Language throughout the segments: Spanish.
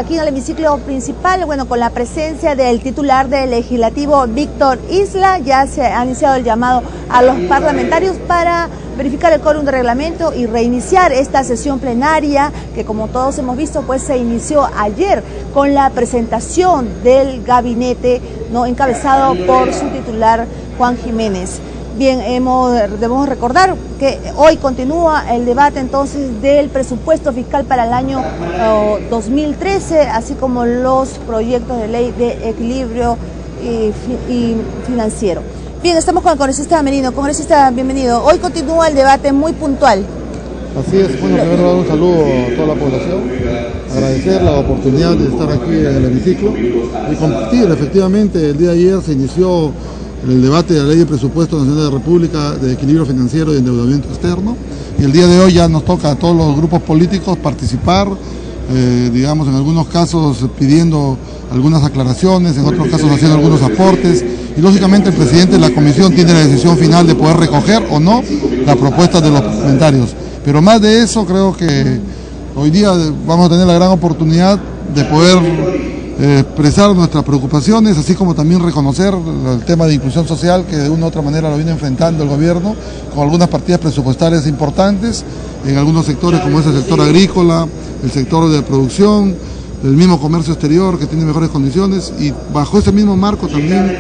Aquí en el hemiciclo principal, bueno, con la presencia del titular del Legislativo, Víctor Isla, ya se ha iniciado el llamado a los parlamentarios para verificar el quórum de reglamento y reiniciar esta sesión plenaria que, como todos hemos visto, pues se inició ayer con la presentación del gabinete, ¿no?, encabezado por su titular, Juan Jiménez. Bien, debemos recordar que hoy continúa el debate entonces del presupuesto fiscal para el año 2013, así como los proyectos de ley de equilibrio y financiero. Bien, estamos con el congresista Merino. Congresista, bienvenido. Hoy continúa el debate muy puntual. Así es, bueno, primero un saludo a toda la población, agradecer la oportunidad de estar aquí en el hemiciclo y compartir. Efectivamente, el día de ayer se inició el debate de la Ley de Presupuesto Nacional de la República de Equilibrio Financiero y Endeudamiento Externo, y el día de hoy ya nos toca a todos los grupos políticos participar, digamos, en algunos casos pidiendo algunas aclaraciones, en otros casos haciendo algunos aportes, y lógicamente el presidente de la comisión tiene la decisión final de poder recoger o no las propuestas de los parlamentarios. Pero más de eso, creo que hoy día vamos a tener la gran oportunidad de poder expresar nuestras preocupaciones, así como también reconocer el tema de inclusión social que de una u otra manera lo viene enfrentando el gobierno, con algunas partidas presupuestarias importantes en algunos sectores, como es el sector agrícola, el sector de producción, el mismo comercio exterior que tiene mejores condiciones, y bajo ese mismo marco también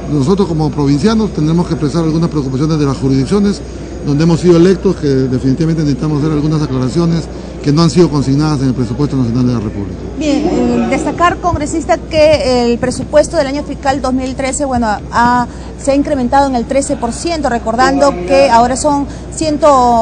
nosotros como provincianos tendremos que expresar algunas preocupaciones de las jurisdicciones donde hemos sido electos, que definitivamente necesitamos hacer algunas aclaraciones que no han sido consignadas en el presupuesto nacional de la República. Bien, destacar, congresista, que el presupuesto del año fiscal 2013, bueno, se ha incrementado en el 13%, recordando que ahora son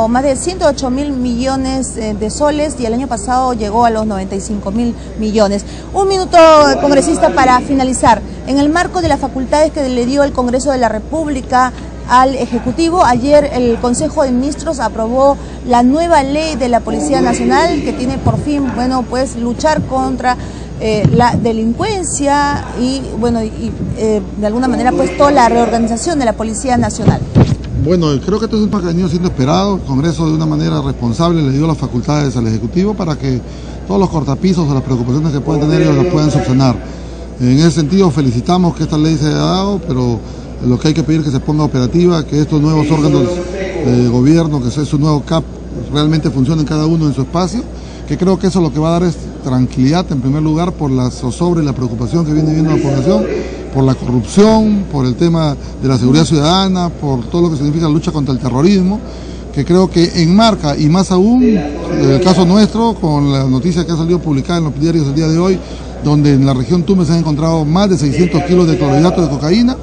más de 108.000 millones de soles y el año pasado llegó a los 95.000 millones. Un minuto, congresista, para finalizar. En el marco de las facultades que le dio el Congreso de la República al Ejecutivo, ayer el Consejo de Ministros aprobó la nueva ley de la Policía Nacional, que tiene por fin, bueno, pues luchar contra la delincuencia y, bueno, de alguna manera pues toda la reorganización de la Policía Nacional. Bueno, creo que esto es un paso que ha venido siendo esperado. El Congreso, de una manera responsable, le dio las facultades al Ejecutivo para que todos los cortapisos o las preocupaciones que puedan tener ellos las puedan subsanar. En ese sentido felicitamos que esta ley se haya dado, pero lo que hay que pedir es que se ponga operativa, que estos nuevos órganos de gobierno, que es su nuevo CAP, realmente funcionen cada uno en su espacio, que creo que eso lo que va a dar es tranquilidad, en primer lugar, por la zozobra y la preocupación que viene viendo la población, por la corrupción, por el tema de la seguridad ciudadana, por todo lo que significa la lucha contra el terrorismo, que creo que enmarca, y más aún, en el caso nuestro, con la noticia que ha salido publicada en los diarios el día de hoy, donde en la región Tumbes se han encontrado más de 600 kilos de clorhidrato de cocaína.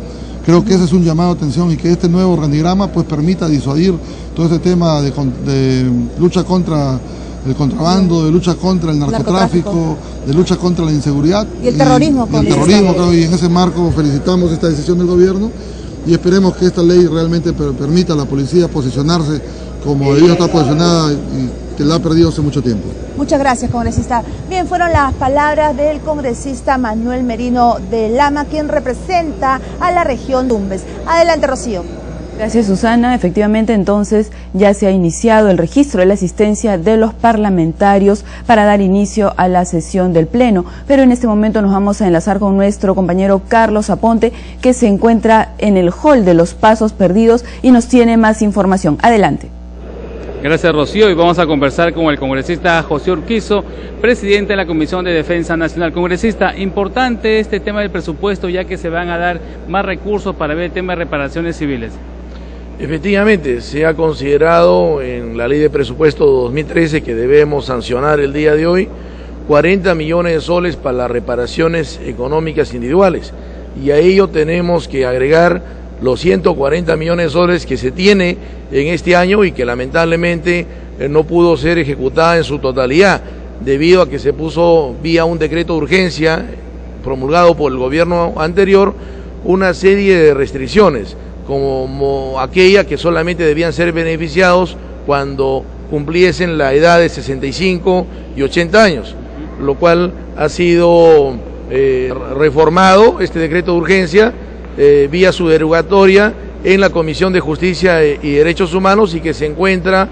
Creo que ese es un llamado de atención y que este nuevo organigrama pues permita disuadir todo este tema de lucha contra el contrabando, de lucha contra el narcotráfico, de lucha contra la inseguridad y el terrorismo. Creo, y en ese marco felicitamos esta decisión del gobierno y esperemos que esta ley realmente permita a la policía posicionarse como debió estar posicionada y que la ha perdido hace mucho tiempo. Muchas gracias, congresista. Bien, fueron las palabras del congresista Manuel Merino de Lama, quien representa a la región Tumbes. Adelante, Rocío. Gracias, Susana. Efectivamente, entonces ya se ha iniciado el registro de la asistencia de los parlamentarios para dar inicio a la sesión del Pleno. Pero en este momento nos vamos a enlazar con nuestro compañero Carlos Aponte, que se encuentra en el hall de los Pasos Perdidos y nos tiene más información. Adelante. Gracias, Rocío, y vamos a conversar con el congresista José Urquizo, presidente de la Comisión de Defensa Nacional. Congresista, importante este tema del presupuesto, ya que se van a dar más recursos para ver el tema de reparaciones civiles. Efectivamente, se ha considerado en la Ley de Presupuesto 2013, que debemos sancionar el día de hoy, 40 millones de soles para las reparaciones económicas individuales, y a ello tenemos que agregar los 140 millones de soles que se tiene en este año y que lamentablemente no pudo ser ejecutada en su totalidad, debido a que se puso vía un decreto de urgencia promulgado por el gobierno anterior una serie de restricciones, como aquella que solamente debían ser beneficiados cuando cumpliesen la edad de 65 y 80 años, lo cual ha sido reformado este decreto de urgencia vía su derogatoria en la Comisión de Justicia y Derechos Humanos, y que se encuentra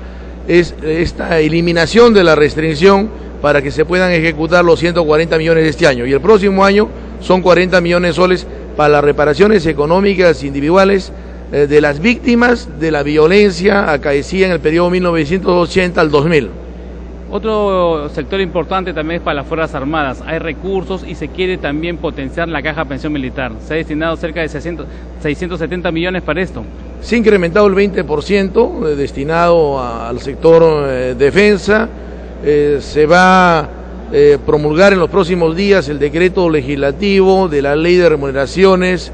esta eliminación de la restricción para que se puedan ejecutar los 140 millones de este año. Y el próximo año son 40 millones de soles para las reparaciones económicas individuales de las víctimas de la violencia acaecida en el periodo 1980 al 2000. Otro sector importante también es para las Fuerzas Armadas. Hay recursos y se quiere también potenciar la caja de pensión militar. Se ha destinado cerca de 670 millones para esto. Se ha incrementado el 20% destinado al sector defensa. Se va a promulgar en los próximos días el decreto legislativo de la ley de remuneraciones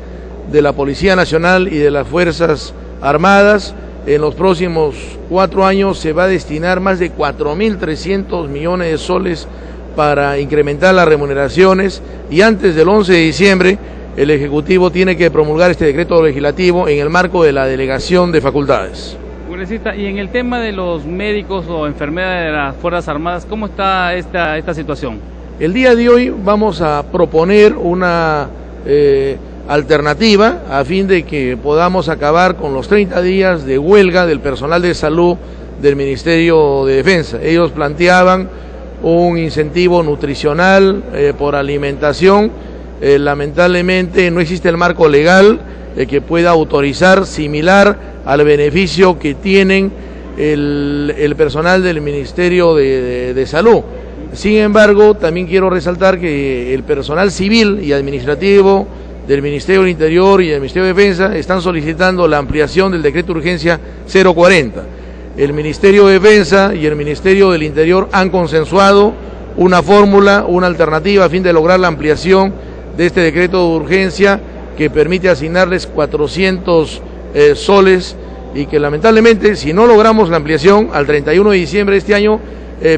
de la Policía Nacional y de las Fuerzas Armadas. En los próximos 4 años se va a destinar más de 4.300 millones de soles para incrementar las remuneraciones, y antes del 11 de diciembre el Ejecutivo tiene que promulgar este decreto legislativo en el marco de la delegación de facultades. Congresista, y en el tema de los médicos o enfermeras de las Fuerzas Armadas, ¿cómo está esta situación? El día de hoy vamos a proponer una alternativa a fin de que podamos acabar con los 30 días de huelga del personal de salud del Ministerio de Defensa. Ellos planteaban un incentivo nutricional por alimentación. Lamentablemente no existe el marco legal que pueda autorizar similar al beneficio que tienen el personal del Ministerio de Salud. Sin embargo, también quiero resaltar que el personal civil y administrativo del Ministerio del Interior y del Ministerio de Defensa están solicitando la ampliación del decreto de urgencia 040. El Ministerio de Defensa y el Ministerio del Interior han consensuado una fórmula, una alternativa a fin de lograr la ampliación de este decreto de urgencia que permite asignarles 400 soles, y que lamentablemente, si no logramos la ampliación al 31 de diciembre de este año,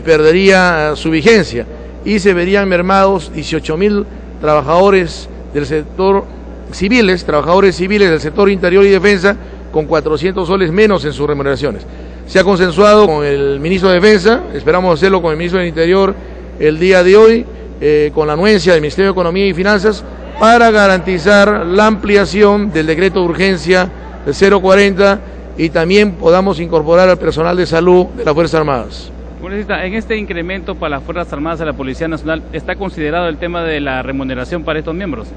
perdería su vigencia y se verían mermados 18.000 trabajadores del sector civiles, trabajadores civiles del sector interior y defensa, con 400 soles menos en sus remuneraciones. Se ha consensuado con el ministro de Defensa, esperamos hacerlo con el ministro del Interior el día de hoy, con la anuencia del Ministerio de Economía y Finanzas, para garantizar la ampliación del decreto de urgencia 040 y también podamos incorporar al personal de salud de las Fuerzas Armadas. En este incremento para las Fuerzas Armadas de la Policía Nacional, ¿está considerado el tema de la remuneración para estos miembros?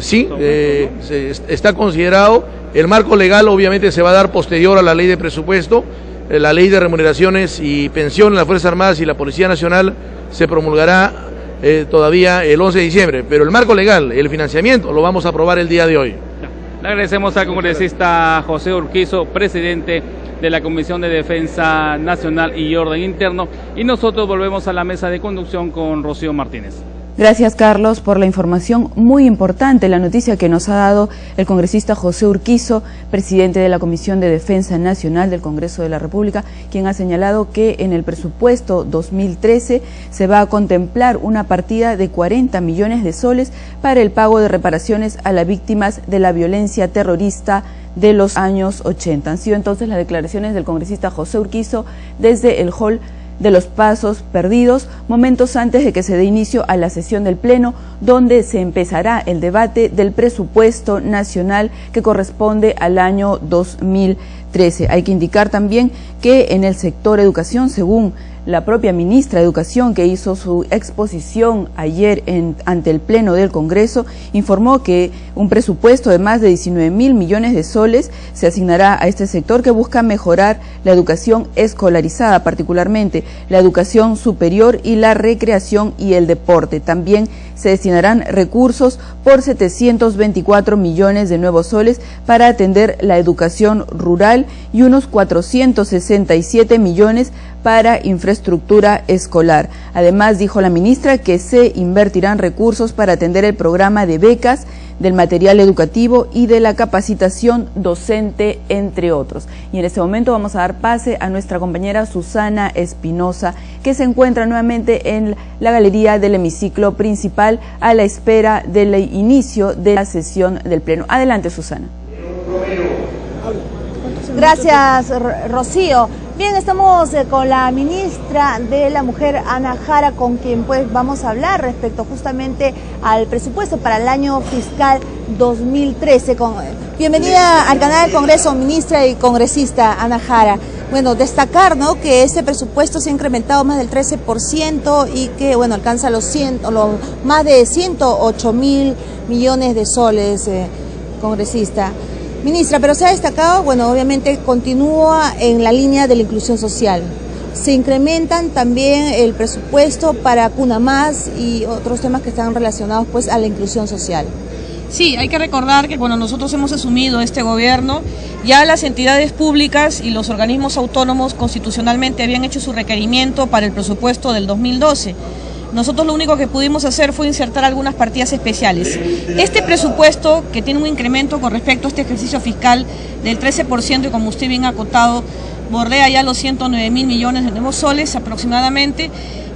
Sí, está considerado. El marco legal obviamente se va a dar posterior a la ley de presupuesto. La ley de remuneraciones y pensión en las Fuerzas Armadas y la Policía Nacional se promulgará todavía el 11 de diciembre, pero el marco legal, el financiamiento, lo vamos a aprobar el día de hoy. Le agradecemos al congresista José Urquizo, presidente de la Comisión de Defensa Nacional y Orden Interno, y nosotros volvemos a la mesa de conducción con Rocío Martínez. Gracias, Carlos, por la información muy importante, la noticia que nos ha dado el congresista José Urquizo, presidente de la Comisión de Defensa Nacional del Congreso de la República, quien ha señalado que en el presupuesto 2013 se va a contemplar una partida de 40 millones de soles para el pago de reparaciones a las víctimas de la violencia terrorista de los años 80. Han sido entonces las declaraciones del congresista José Urquizo desde el hall de los Pasos Perdidos, momentos antes de que se dé inicio a la sesión del Pleno, donde se empezará el debate del presupuesto nacional que corresponde al año 2013. Hay que indicar también que en el sector educación, según la propia ministra de Educación, que hizo su exposición ayer ante el Pleno del Congreso, informó que un presupuesto de más de 19.000 millones de soles se asignará a este sector, que busca mejorar la educación escolarizada, particularmente la educación superior y la recreación y el deporte. También se destinarán recursos por 724 millones de nuevos soles para atender la educación rural y unos 467 millones para infraestructura escolar. Además, dijo la ministra que se invertirán recursos para atender el programa de becas, del material educativo y de la capacitación docente, entre otros. Y en este momento vamos a dar pase a nuestra compañera Susana Espinosa, que se encuentra nuevamente en la galería del hemiciclo principal a la espera del inicio de la sesión del Pleno. Adelante, Susana. Gracias, Rocío. Bien, estamos con la ministra de la Mujer, Ana Jara, con quien pues vamos a hablar respecto justamente al presupuesto para el año fiscal 2013. Bienvenida al canal del Congreso, ministra y congresista Ana Jara. Bueno, destacar, ¿no?, que este presupuesto se ha incrementado más del 13% y que, bueno, alcanza los más de 108.000 millones de soles, congresista. Ministra, pero se ha destacado, bueno, obviamente continúa en la línea de la inclusión social. Se incrementan también el presupuesto para Cuna Más y otros temas que están relacionados pues a la inclusión social. Sí, hay que recordar que cuando nosotros hemos asumido este gobierno, ya las entidades públicas y los organismos autónomos constitucionalmente habían hecho su requerimiento para el presupuesto del 2012. Nosotros lo único que pudimos hacer fue insertar algunas partidas especiales. Este presupuesto, que tiene un incremento con respecto a este ejercicio fiscal del 13%, y como usted bien ha acotado, bordea ya los 109.000 millones de nuevos soles aproximadamente,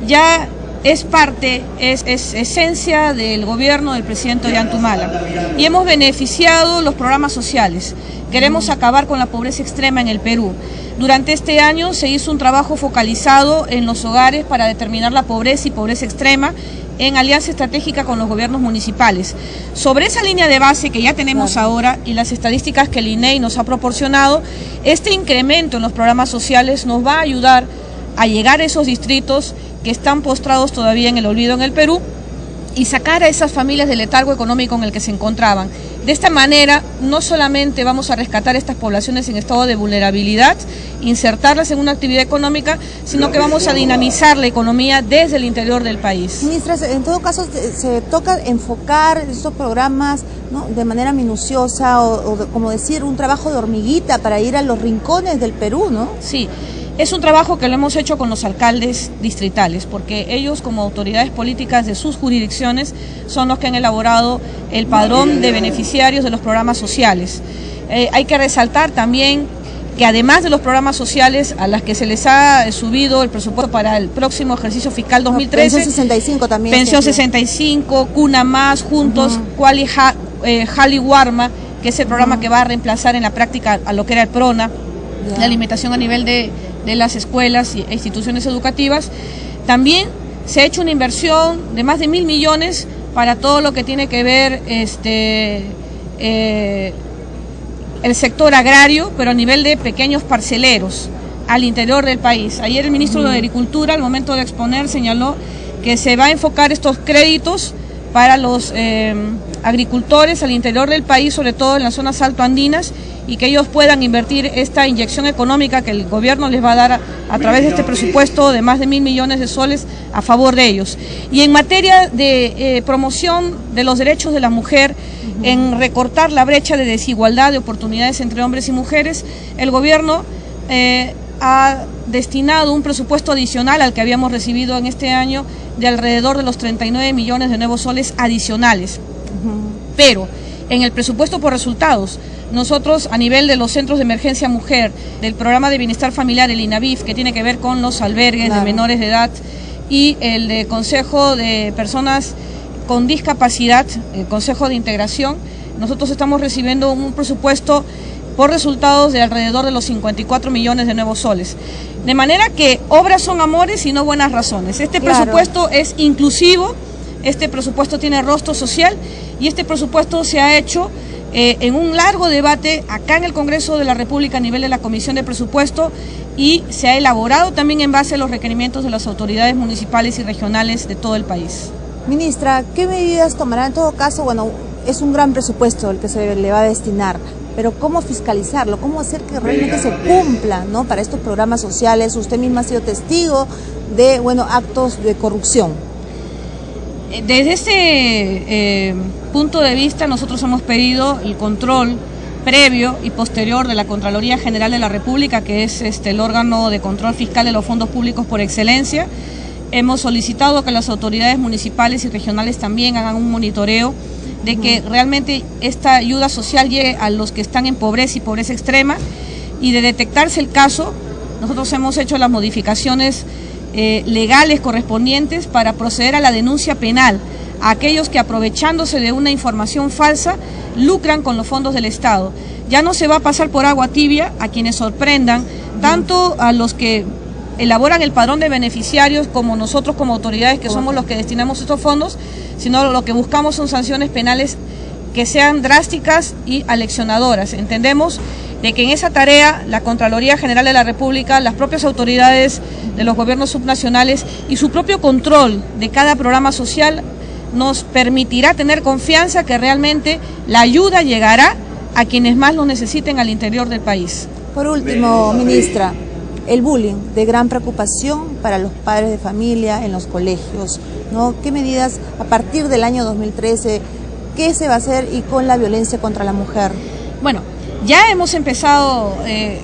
ya es parte, es esencia del gobierno del presidente Ollantumala. Y hemos beneficiado los programas sociales. Queremos acabar con la pobreza extrema en el Perú. Durante este año se hizo un trabajo focalizado en los hogares para determinar la pobreza y pobreza extrema en alianza estratégica con los gobiernos municipales. Sobre esa línea de base que ya tenemos ahora y las estadísticas que el INEI nos ha proporcionado, este incremento en los programas sociales nos va a ayudar a llegar a esos distritos que están postrados todavía en el olvido en el Perú y sacar a esas familias del letargo económico en el que se encontraban. De esta manera, no solamente vamos a rescatar estas poblaciones en estado de vulnerabilidad, insertarlas en una actividad económica, sino que vamos a dinamizar la economía desde el interior del país. Ministra, en todo caso se toca enfocar estos programas, ¿no?, de manera minuciosa como decir, un trabajo de hormiguita para ir a los rincones del Perú, ¿no? Sí. Es un trabajo que lo hemos hecho con los alcaldes distritales, porque ellos como autoridades políticas de sus jurisdicciones son los que han elaborado el padrón de beneficiarios de los programas sociales. Hay que resaltar también que además de los programas sociales a las que se les ha subido el presupuesto para el próximo ejercicio fiscal 2013, Pensión 65 también. Pensión 65, Cuna Más, Juntos, Quali Jali Warma, que es el programa que va a reemplazar en la práctica a lo que era el PRONA, la alimentación a nivel de las escuelas e instituciones educativas. También se ha hecho una inversión de más de 1.000 millones para todo lo que tiene que ver el sector agrario, pero a nivel de pequeños parceleros al interior del país. Ayer el ministro de Agricultura, al momento de exponer, señaló que se va a enfocar estos créditos para los agricultores al interior del país, sobre todo en las zonas altoandinas, y que ellos puedan invertir esta inyección económica que el gobierno les va a dar a través de este presupuesto de más de 1.000 millones de soles a favor de ellos. Y en materia de promoción de los derechos de la mujer, en recortar la brecha de desigualdad de oportunidades entre hombres y mujeres, el gobierno ha destinado un presupuesto adicional al que habíamos recibido en este año de alrededor de los 39 millones de nuevos soles adicionales. Pero en el presupuesto por resultados, nosotros a nivel de los centros de emergencia mujer, del programa de bienestar familiar, el INAVIF, que tiene que ver con los albergues de menores de edad, y el de Consejo de Personas con Discapacidad, el Consejo de Integración, nosotros estamos recibiendo un presupuesto por resultados de alrededor de los 54 millones de nuevos soles. De manera que obras son amores y no buenas razones. Este presupuesto es inclusivo, este presupuesto tiene rostro social y este presupuesto se ha hecho en un largo debate acá en el Congreso de la República a nivel de la Comisión de Presupuesto, y se ha elaborado también en base a los requerimientos de las autoridades municipales y regionales de todo el país. Ministra, ¿qué medidas tomará? En todo caso, bueno, es un gran presupuesto el que se le va a destinar, pero ¿cómo fiscalizarlo? ¿Cómo hacer que realmente se cumpla, ¿no?, para estos programas sociales? Usted misma ha sido testigo de, bueno, actos de corrupción. Desde este punto de vista, nosotros hemos pedido el control previo y posterior de la Contraloría General de la República, que es el órgano de control fiscal de los fondos públicos por excelencia. Hemos solicitado que las autoridades municipales y regionales también hagan un monitoreo de que realmente esta ayuda social llegue a los que están en pobreza y pobreza extrema, y de detectarse el caso, nosotros hemos hecho las modificaciones legales correspondientes para proceder a la denuncia penal a aquellos que, aprovechándose de una información falsa, lucran con los fondos del Estado. Ya no se va a pasar por agua tibia a quienes sorprendan, tanto a los que elaboran el padrón de beneficiarios como nosotros como autoridades que somos los que destinamos estos fondos, sino lo que buscamos son sanciones penales que sean drásticas y aleccionadoras. Entendemos de que en esa tarea la Contraloría General de la República, las propias autoridades de los gobiernos subnacionales y su propio control de cada programa social nos permitirá tener confianza que realmente la ayuda llegará a quienes más lo necesiten al interior del país. Por último, ministra, el bullying de gran preocupación para los padres de familia en los colegios, ¿no? ¿Qué medidas a partir del año 2013, qué se va a hacer y con la violencia contra la mujer? Bueno, ya hemos empezado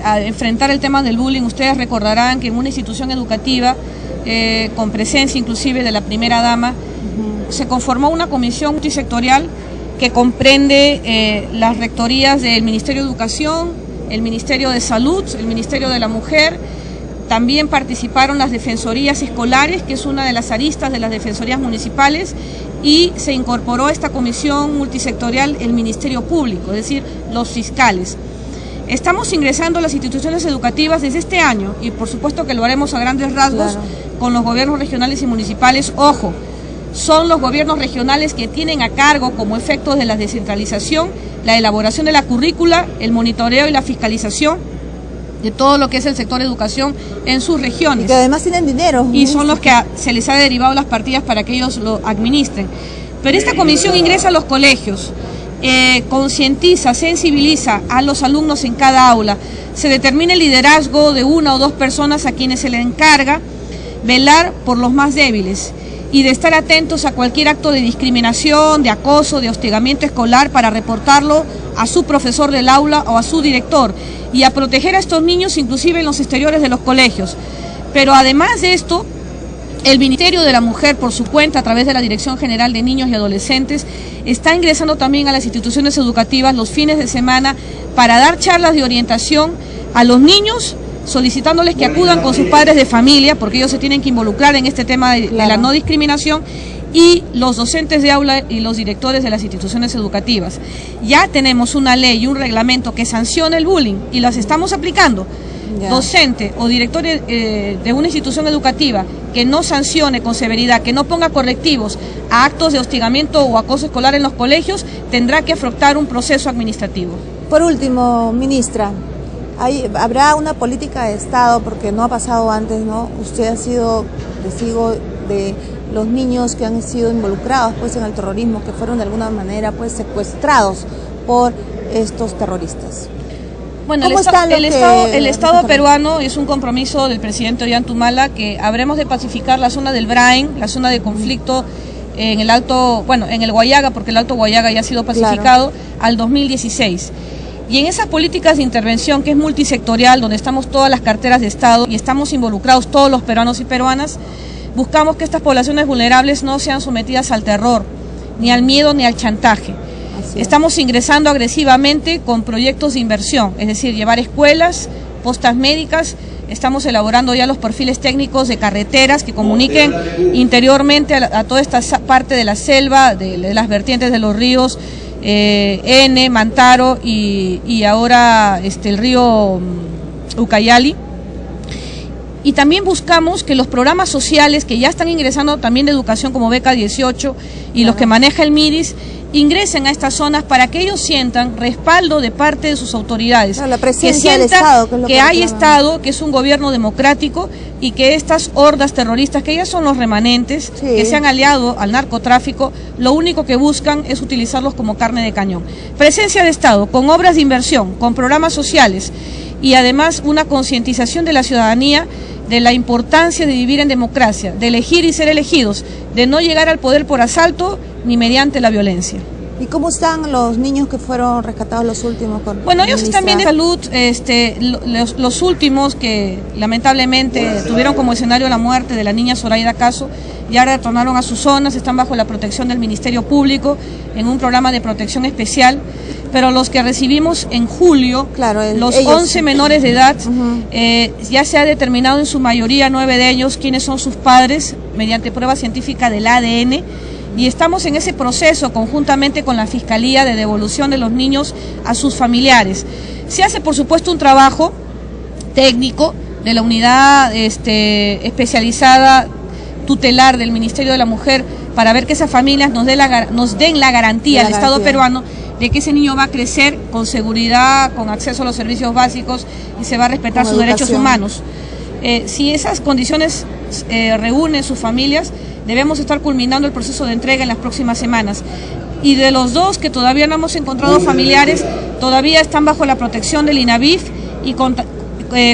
a enfrentar el tema del bullying. Ustedes recordarán que en una institución educativa, con presencia inclusive de la primera dama, se conformó una comisión multisectorial que comprende las rectorías del Ministerio de Educación, el Ministerio de Salud, el Ministerio de la Mujer. También participaron las defensorías escolares, que es una de las aristas de las defensorías municipales, y se incorporó a esta comisión multisectorial el Ministerio Público, es decir, los fiscales. Estamos ingresando a las instituciones educativas desde este año y por supuesto que lo haremos a grandes rasgos con los gobiernos regionales y municipales. Ojo, son los gobiernos regionales que tienen a cargo, como efecto de la descentralización, la elaboración de la currícula, el monitoreo y la fiscalización de todo lo que es el sector educación en sus regiones. Y que además tienen dinero. Y son los que se les ha derivado las partidas para que ellos lo administren. Pero esta comisión ingresa a los colegios, concientiza, sensibiliza a los alumnos en cada aula, se determina el liderazgo de una o dos personas a quienes se le encarga velar por los más débiles y de estar atentos a cualquier acto de discriminación, de acoso, de hostigamiento escolar para reportarlo a su profesor del aula o a su director y a proteger a estos niños inclusive en los exteriores de los colegios. Pero además de esto, el Ministerio de la Mujer, por su cuenta, a través de la Dirección General de Niños y Adolescentes, está ingresando también a las instituciones educativas los fines de semana para dar charlas de orientación a los niños, solicitándoles que acudan con sus padres de familia, porque ellos se tienen que involucrar en este tema de la no discriminación, y los docentes de aula y los directores de las instituciones educativas. Ya tenemos una ley y un reglamento que sanciona el bullying y las estamos aplicando. Docente o director de una institución educativa que no sancione con severidad, que no ponga correctivos a actos de hostigamiento o acoso escolar en los colegios, tendrá que afrontar un proceso administrativo. Por último, ministra, ¿habrá una política de Estado? Porque no ha pasado antes, ¿no? Usted ha sido testigo de los niños que han sido involucrados pues en el terrorismo, que fueron de alguna manera pues secuestrados por estos terroristas. Bueno, el Estado peruano es un compromiso del presidente Ollantumala que habremos de pacificar la zona del Brain, la zona de conflicto en el en el Guayaga, porque el Alto Guayaga ya ha sido pacificado, al 2016. Y en esas políticas de intervención que es multisectorial, donde estamos todas las carteras de Estado y estamos involucrados todos los peruanos y peruanas, buscamos que estas poblaciones vulnerables no sean sometidas al terror, ni al miedo, ni al chantaje. Estamos ingresando agresivamente con proyectos de inversión, es decir, llevar escuelas, postas médicas, estamos elaborando ya los perfiles técnicos de carreteras que comuniquen interiormente a toda esta parte de la selva, de las vertientes de los ríos N, Mantaro y ahora el río Ucayali. Y también buscamos que los programas sociales que ya están ingresando también de educación como Beca 18 y los que maneja el MIDIS, ingresen a estas zonas para que ellos sientan respaldo de parte de sus autoridades, la presencia que del Estado, que hay Estado, que es un gobierno democrático y que estas hordas terroristas, que ya son los remanentes, que se han aliado al narcotráfico, lo único que buscan es utilizarlos como carne de cañón. Presencia de Estado, con obras de inversión, con programas sociales y además una concientización de la ciudadanía de la importancia de vivir en democracia, de elegir y ser elegidos, de no llegar al poder por asalto ni mediante la violencia. ¿Y cómo están los niños que fueron rescatados los últimos? Bueno, ellos están bien de salud, los últimos que lamentablemente tuvieron como escenario la muerte de la niña Zoraida Caso, ya retornaron a sus zonas, están bajo la protección del Ministerio Público en un programa de protección especial, pero los que recibimos en julio, los 11 menores de edad, ya se ha determinado en su mayoría 9 de ellos quiénes son sus padres mediante prueba científica del ADN y estamos en ese proceso conjuntamente con la Fiscalía de devolución de los niños a sus familiares. Se hace, por supuesto, un trabajo técnico de la unidad especializada tutelar del Ministerio de la Mujer para ver que esas familias nos den la garantía al Estado peruano de que ese niño va a crecer con seguridad, con acceso a los servicios básicos y se va a respetar sus derechos humanos. Si esas condiciones reúnen sus familias, debemos estar culminando el proceso de entrega en las próximas semanas. Y de los dos que todavía no hemos encontrado familiares, todavía están bajo la protección del INAVIF y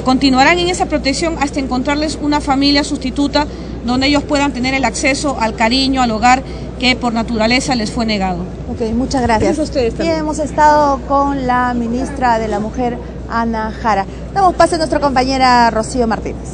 continuarán en esa protección hasta encontrarles una familia sustituta donde ellos puedan tener el acceso al cariño, al hogar que por naturaleza les fue negado. Ok, muchas gracias. Y hemos estado con la ministra de la Mujer, Ana Jara. Damos paso a nuestra compañera Rocío Martínez.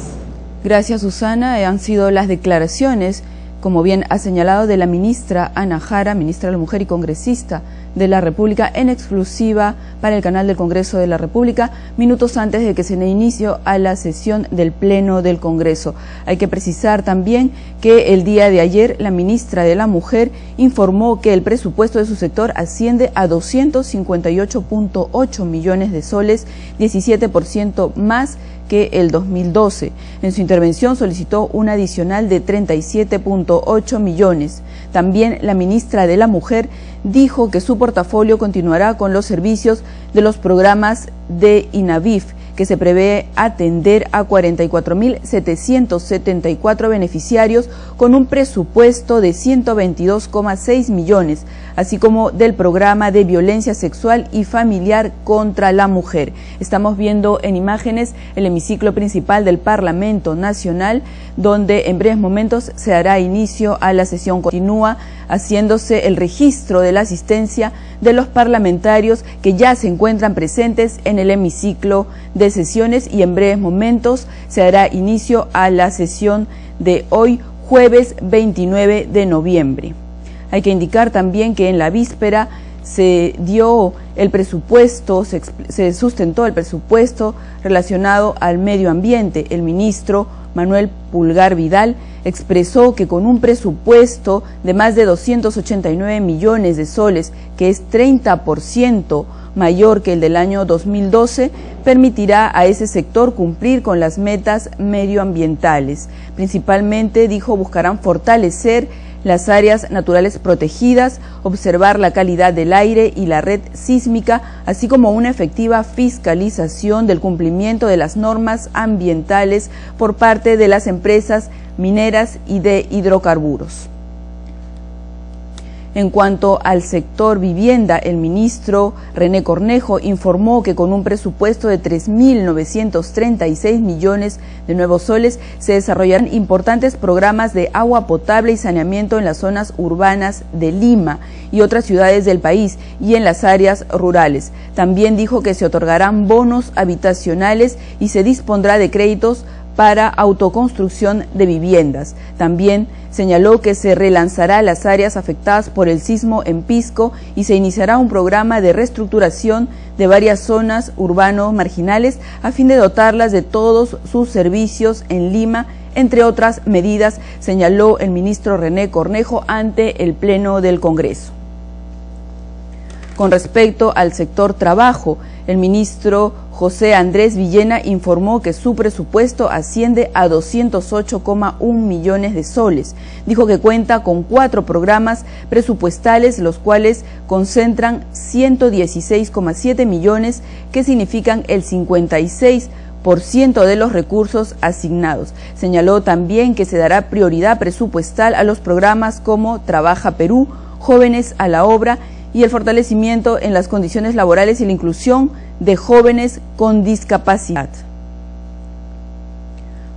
Gracias, Susana. Han sido las declaraciones, como bien ha señalado, de la ministra Ana Jara, ministra de la Mujer y congresista de la República, en exclusiva para el canal del Congreso de la República, minutos antes de que se dé inicio a la sesión del Pleno del Congreso. Hay que precisar también que el día de ayer la ministra de la Mujer informó que el presupuesto de su sector asciende a 258.8 millones de soles, 17% más que el 2012. En su intervención solicitó un adicional de 37.8 millones. También la ministra de la Mujer dijo que su portafolio continuará con los servicios de los programas de INAVIF, que se prevé atender a 44.774 beneficiarios con un presupuesto de 122,6 millones, así como del programa de violencia sexual y familiar contra la mujer. Estamos viendo en imágenes el hemiciclo principal del Parlamento Nacional, donde en breves momentos se dará inicio a la sesión. Continúa haciéndose el registro de la asistencia de los parlamentarios que ya se encuentran presentes en el hemiciclo de sesiones, y en breves momentos se dará inicio a la sesión de hoy, jueves 29 de noviembre. Hay que indicar también que en la víspera se dio el presupuesto, se sustentó el presupuesto relacionado al medio ambiente. El ministro Manuel Pulgar Vidal expresó que con un presupuesto de más de 289 millones de soles, que es 30% mayor que el del año 2012, permitirá a ese sector cumplir con las metas medioambientales. Principalmente, dijo, buscarán fortalecer las áreas naturales protegidas, observar la calidad del aire y la red sísmica, así como una efectiva fiscalización del cumplimiento de las normas ambientales por parte de las empresas mineras y de hidrocarburos. En cuanto al sector vivienda, el ministro René Cornejo informó que con un presupuesto de 3.936 millones de nuevos soles se desarrollarán importantes programas de agua potable y saneamiento en las zonas urbanas de Lima y otras ciudades del país y en las áreas rurales. También dijo que se otorgarán bonos habitacionales y se dispondrá de créditos para autoconstrucción de viviendas. También señaló que se relanzará las áreas afectadas por el sismo en Pisco y se iniciará un programa de reestructuración de varias zonas urbanos marginales a fin de dotarlas de todos sus servicios en Lima, entre otras medidas, señaló el ministro René Cornejo ante el Pleno del Congreso. Con respecto al sector trabajo, el ministro José Andrés Villena informó que su presupuesto asciende a 208,1 millones de soles. Dijo que cuenta con 4 programas presupuestales, los cuales concentran 116,7 millones, que significan el 56% de los recursos asignados. Señaló también que se dará prioridad presupuestal a los programas como Trabaja Perú, Jóvenes a la Obra y el fortalecimiento en las condiciones laborales y la inclusión de jóvenes con discapacidad.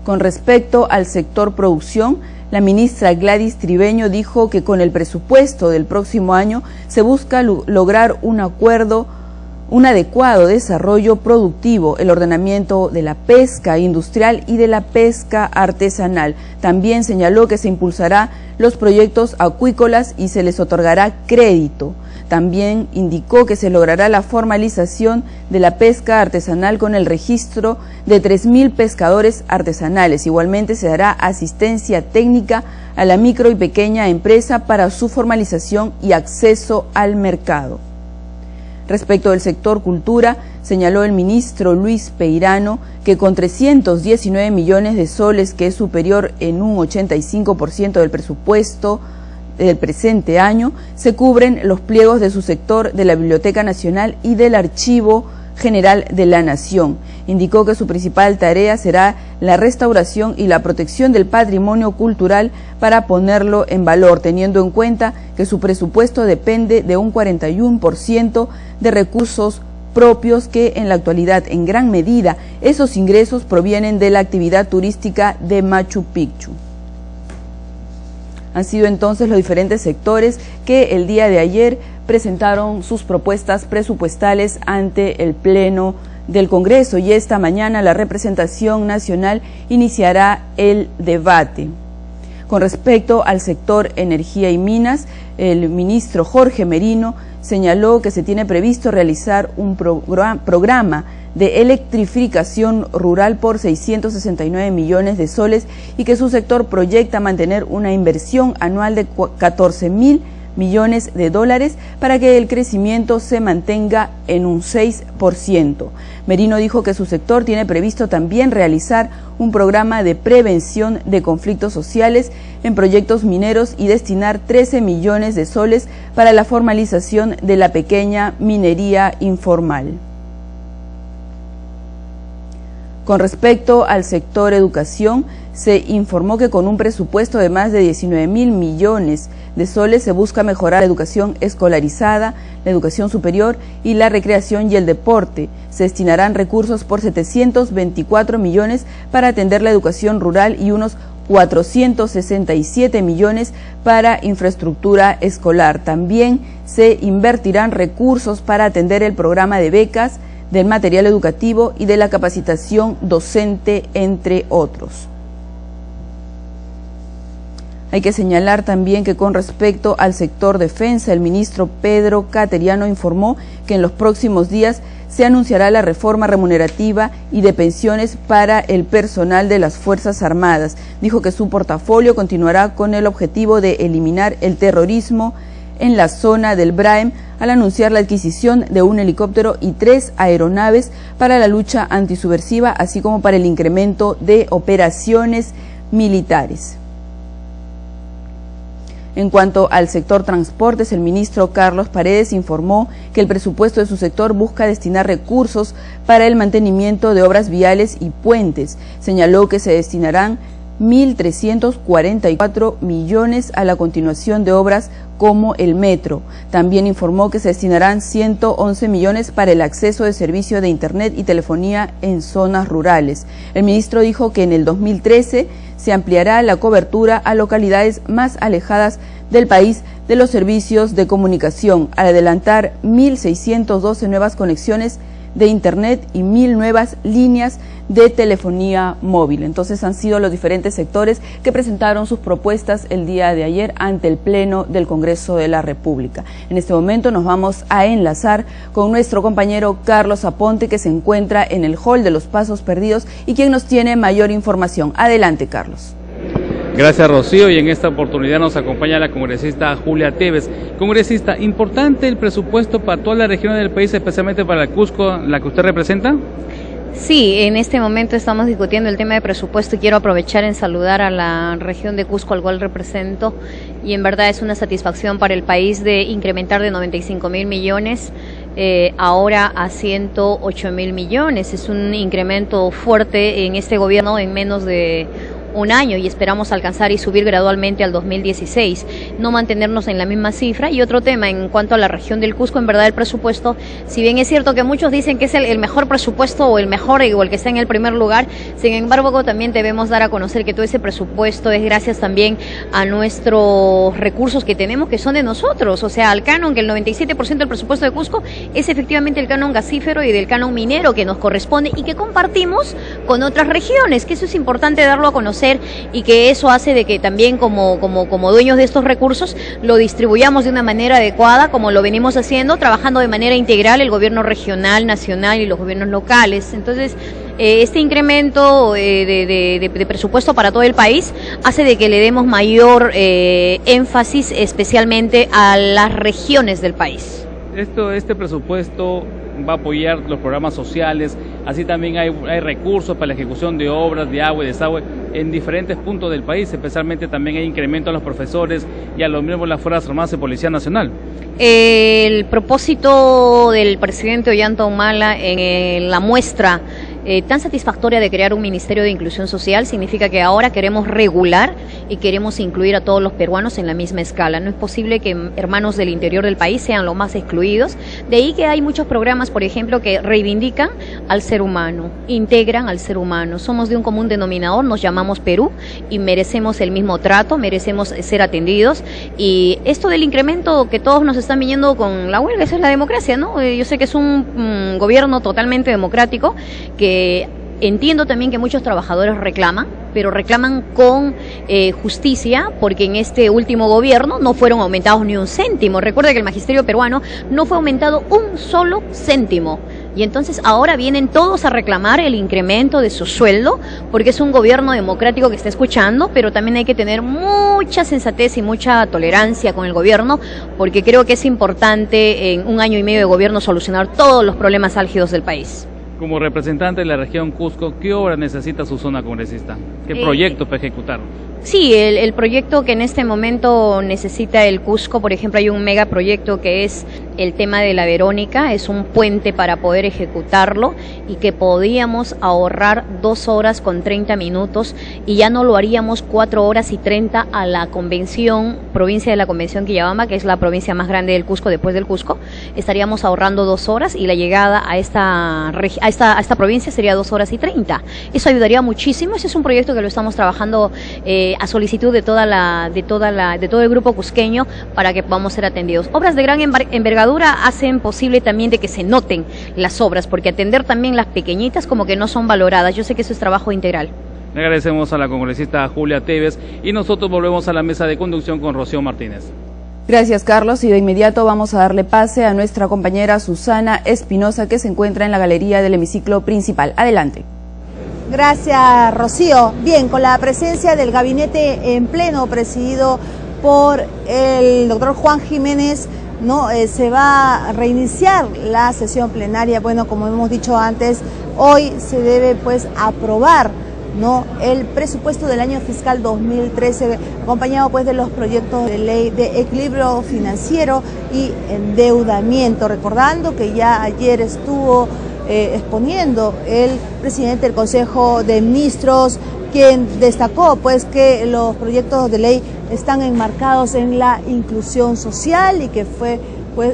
Con respecto al sector producción, la ministra Gladys Tribeño dijo que con el presupuesto del próximo año se busca lograr un un adecuado desarrollo productivo, el ordenamiento de la pesca industrial y de la pesca artesanal. También señaló que se impulsará los proyectos acuícolas y se les otorgará crédito. También indicó que se logrará la formalización de la pesca artesanal con el registro de 3.000 pescadores artesanales. Igualmente se dará asistencia técnica a la micro y pequeña empresa para su formalización y acceso al mercado. Respecto del sector cultura, señaló el ministro Luis Peirano que con 319 millones de soles, que es superior en un 85% del presupuesto del presente año, se cubren los pliegos de su sector de la Biblioteca Nacional y del Archivo General de la Nación. Indicó que su principal tarea será la restauración y la protección del patrimonio cultural para ponerlo en valor, teniendo en cuenta que su presupuesto depende de un 41% de recursos propios, que en la actualidad en gran medida esos ingresos provienen de la actividad turística de Machu Picchu. Han sido entonces los diferentes sectores que el día de ayer presentaron sus propuestas presupuestales ante el Pleno del Congreso, y esta mañana la representación nacional iniciará el debate. Con respecto al sector energía y minas, el ministro Jorge Merino señaló que se tiene previsto realizar un programa de electrificación rural por 669 millones de soles y que su sector proyecta mantener una inversión anual de 14.000 millones de dólares para que el crecimiento se mantenga en un 6%. Merino dijo que su sector tiene previsto también realizar un programa de prevención de conflictos sociales en proyectos mineros y destinar 13 millones de soles para la formalización de la pequeña minería informal. Con respecto al sector educación, se informó que con un presupuesto de más de 19.000 millones de soles se busca mejorar la educación escolarizada, la educación superior y la recreación y el deporte. Se destinarán recursos por 724 millones para atender la educación rural y unos 467 millones para infraestructura escolar. También se invertirán recursos para atender el programa de becas, del material educativo y de la capacitación docente, entre otros. Hay que señalar también que con respecto al sector defensa, el ministro Pedro Cateriano informó que en los próximos días se anunciará la reforma remunerativa y de pensiones para el personal de las Fuerzas Armadas. Dijo que su portafolio continuará con el objetivo de eliminar el terrorismo en la zona del Braem, al anunciar la adquisición de un helicóptero y 3 aeronaves para la lucha antisubversiva, así como para el incremento de operaciones militares. En cuanto al sector transportes, el ministro Carlos Paredes informó que el presupuesto de su sector busca destinar recursos para el mantenimiento de obras viales y puentes. Señaló que se destinarán 1.344 millones a la continuación de obras como el metro. También informó que se destinarán 111 millones para el acceso de servicio de internet y telefonía en zonas rurales. El ministro dijo que en el 2013 se ampliará la cobertura a localidades más alejadas del país de los servicios de comunicación, al adelantar 1.612 nuevas conexiones de internet y 1.000 nuevas líneas de telefonía móvil. Entonces han sido los diferentes sectores que presentaron sus propuestas el día de ayer ante el Pleno del Congreso de la República. En este momento nos vamos a enlazar con nuestro compañero Carlos Aponte, que se encuentra en el hall de los Pasos Perdidos y quien nos tiene mayor información. Adelante, Carlos. Gracias, Rocío, y en esta oportunidad nos acompaña la congresista Julia Tevez. Congresista, ¿importante el presupuesto para todas las regiones del país, especialmente para el Cusco, la que usted representa? Sí, en este momento estamos discutiendo el tema de presupuesto y quiero aprovechar en saludar a la región de Cusco, al cual represento, y en verdad es una satisfacción para el país de incrementar de 95.000 millones ahora a 108.000 millones. Es un incremento fuerte en este gobierno en menos de un año y esperamos alcanzar y subir gradualmente al 2016. no mantenernos en la misma cifra. Y otro tema en cuanto a la región del Cusco, en verdad el presupuesto, si bien es cierto que muchos dicen que es el mejor presupuesto o el mejor o el que está en el primer lugar, sin embargo también debemos dar a conocer que todo ese presupuesto es gracias también a nuestros recursos que tenemos, que son de nosotros, o sea, al canon, que el 97% del presupuesto de Cusco es efectivamente el canon gasífero y del canon minero que nos corresponde y que compartimos con otras regiones, que eso es importante darlo a conocer y que eso hace de que también como dueños de estos recursos lo distribuyamos de una manera adecuada, como lo venimos haciendo, trabajando de manera integral el gobierno regional, nacional y los gobiernos locales. Entonces, este incremento de presupuesto para todo el país hace de que le demos mayor énfasis especialmente a las regiones del país. Este presupuesto va a apoyar los programas sociales, así también hay recursos para la ejecución de obras de agua y desagüe en diferentes puntos del país, especialmente también hay incremento a los profesores y a los miembros de las Fuerzas Armadas y Policía Nacional. El propósito del presidente Ollanta Humala en la muestra tan satisfactoria de crear un Ministerio de Inclusión Social significa que ahora queremos regular y queremos incluir a todos los peruanos en la misma escala. No es posible que hermanos del interior del país sean los más excluidos. De ahí que hay muchos programas, por ejemplo, que reivindican al ser humano, integran al ser humano. Somos de un común denominador, nos llamamos Perú y merecemos el mismo trato, merecemos ser atendidos. Y esto del incremento que todos nos están viniendo con la huelga, esa es la democracia, ¿no? Yo sé que es un gobierno totalmente democrático que entiendo también que muchos trabajadores reclaman, pero reclaman con justicia, porque en este último gobierno no fueron aumentados ni un céntimo. Recuerda que el magisterio peruano no fue aumentado un solo céntimo. Y entonces ahora vienen todos a reclamar el incremento de su sueldo, porque es un gobierno democrático que está escuchando, pero también hay que tener mucha sensatez y mucha tolerancia con el gobierno, porque creo que es importante en un año y medio de gobierno solucionar todos los problemas álgidos del país. Como representante de la región Cusco, ¿qué obra necesita su zona congresista? ¿Qué proyecto para ejecutar? Sí, el proyecto que en este momento necesita el Cusco, por ejemplo, hay un megaproyecto que es el tema de la Verónica, es un puente para poder ejecutarlo y que podíamos ahorrar 2 horas con 30 minutos y ya no lo haríamos 4 horas y 30 a la convención, provincia de la Convención Quillabamba, que es la provincia más grande del Cusco después del Cusco. Estaríamos ahorrando 2 horas y la llegada a esta provincia sería 2 horas y 30. Eso ayudaría muchísimo. Ese es un proyecto que lo estamos trabajando a solicitud de todo el grupo cusqueño para que podamos ser atendidos. Obras de gran envergadura hacen posible también de que se noten las obras, porque atender también las pequeñitas como que no son valoradas. Yo sé que eso es trabajo integral. Le agradecemos a la congresista Julia Tevez y nosotros volvemos a la mesa de conducción con Rocío Martínez. Gracias, Carlos, y de inmediato vamos a darle pase a nuestra compañera Susana Espinosa, que se encuentra en la galería del hemiciclo principal. Adelante. Gracias, Rocío. Bien, con la presencia del gabinete en pleno presidido por el doctor Juan Jiménez, se va a reiniciar la sesión plenaria. Bueno, como hemos dicho antes, hoy se debe aprobar el presupuesto del año fiscal 2013, acompañado de los proyectos de ley de equilibrio financiero y endeudamiento. Recordando que ya ayer estuvo exponiendo el presidente del Consejo de Ministros, quien destacó que los proyectos de ley están enmarcados en la inclusión social y que fue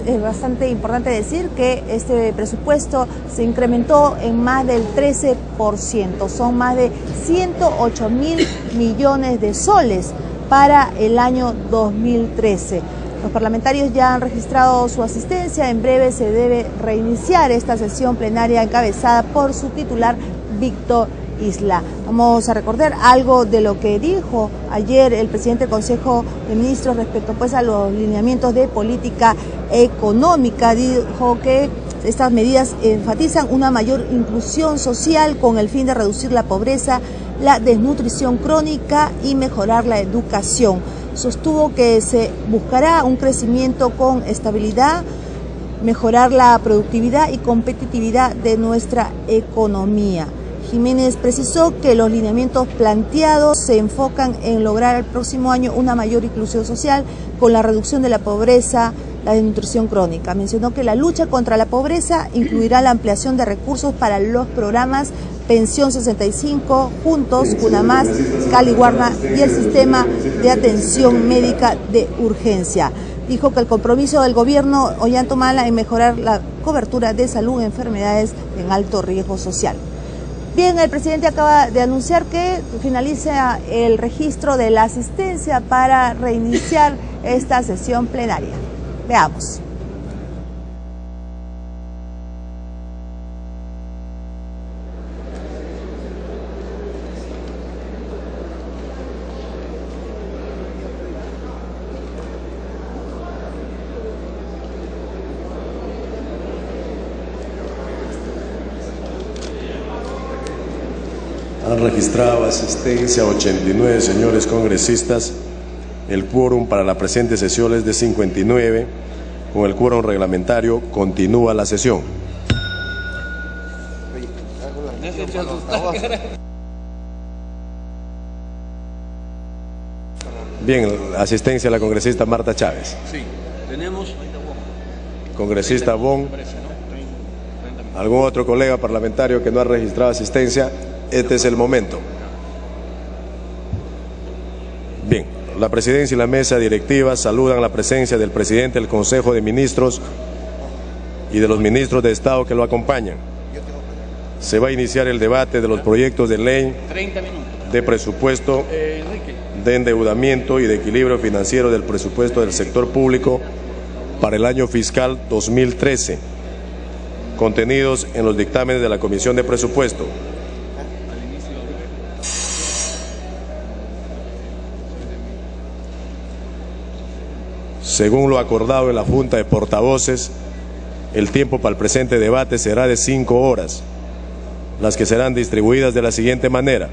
es bastante importante decir que este presupuesto se incrementó en más del 13%, son más de 108.000 millones de soles para el año 2013. Los parlamentarios ya han registrado su asistencia, en breve se debe reiniciar esta sesión plenaria encabezada por su titular Víctor Isla. Vamos a recordar algo de lo que dijo ayer el presidente del Consejo de Ministros respecto a los lineamientos de política económica. Dijo que estas medidas enfatizan una mayor inclusión social con el fin de reducir la pobreza, la desnutrición crónica y mejorar la educación. Sostuvo que se buscará un crecimiento con estabilidad, mejorar la productividad y competitividad de nuestra economía. Jiménez precisó que los lineamientos planteados se enfocan en lograr el próximo año una mayor inclusión social con la reducción de la pobreza, la desnutrición crónica. Mencionó que la lucha contra la pobreza incluirá la ampliación de recursos para los programas Pensión 65, Juntos, Cunamás, Caliguarna y el sistema de atención médica de urgencia. Dijo que el compromiso del gobierno Ollantumala en mejorar la cobertura de salud en enfermedades en alto riesgo social. Bien, el presidente acaba de anunciar que finaliza el registro de la asistencia para reiniciar esta sesión plenaria. Veamos. Han registrado asistencia 89 señores congresistas. El quórum para la presente sesión es de 59. Con el quórum reglamentario continúa la sesión. Bien, asistencia a la congresista Marta Chávez. Sí, tenemos. Congresista Bon. ¿Algún otro colega parlamentario que no ha registrado asistencia? Este es el momento. Bien, la presidencia y la mesa directiva saludan la presencia del presidente del Consejo de Ministros y de los ministros de Estado que lo acompañan. Se va a iniciar el debate de los proyectos de ley de presupuesto, de endeudamiento y de equilibrio financiero del presupuesto del sector público para el año fiscal 2013, contenidos en los dictámenes de la Comisión de Presupuesto. Según lo acordado en la Junta de Portavoces, el tiempo para el presente debate será de 5 horas, las que serán distribuidas de la siguiente manera.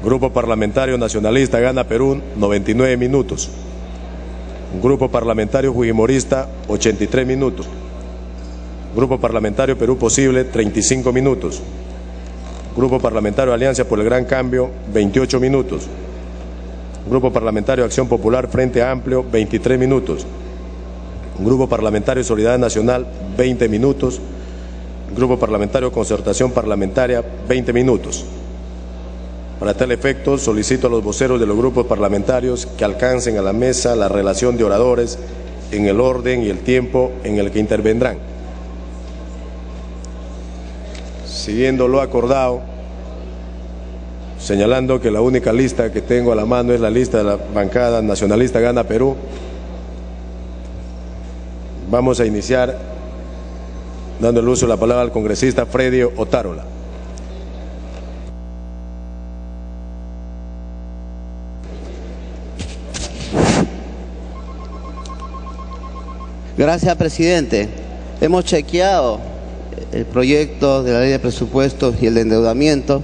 Grupo Parlamentario Nacionalista Gana Perú, 99 minutos. Grupo Parlamentario Fujimorista, 83 minutos. Grupo Parlamentario Perú Posible, 35 minutos. Grupo Parlamentario Alianza por el Gran Cambio, 28 minutos. Grupo Parlamentario Acción Popular Frente Amplio, 23 minutos. Grupo Parlamentario Solidaridad Nacional, 20 minutos. Grupo Parlamentario Concertación Parlamentaria, 20 minutos. Para tal efecto, solicito a los voceros de los grupos parlamentarios que alcancen a la mesa la relación de oradores en el orden y el tiempo en el que intervendrán. Siguiendo lo acordado, señalando que la única lista que tengo a la mano es la lista de la bancada nacionalista Gana Perú, vamos a iniciar dando el uso de la palabra al congresista Freddy Otárola. Gracias, presidente. Hemos chequeado el proyecto de la ley de presupuestos y el de endeudamiento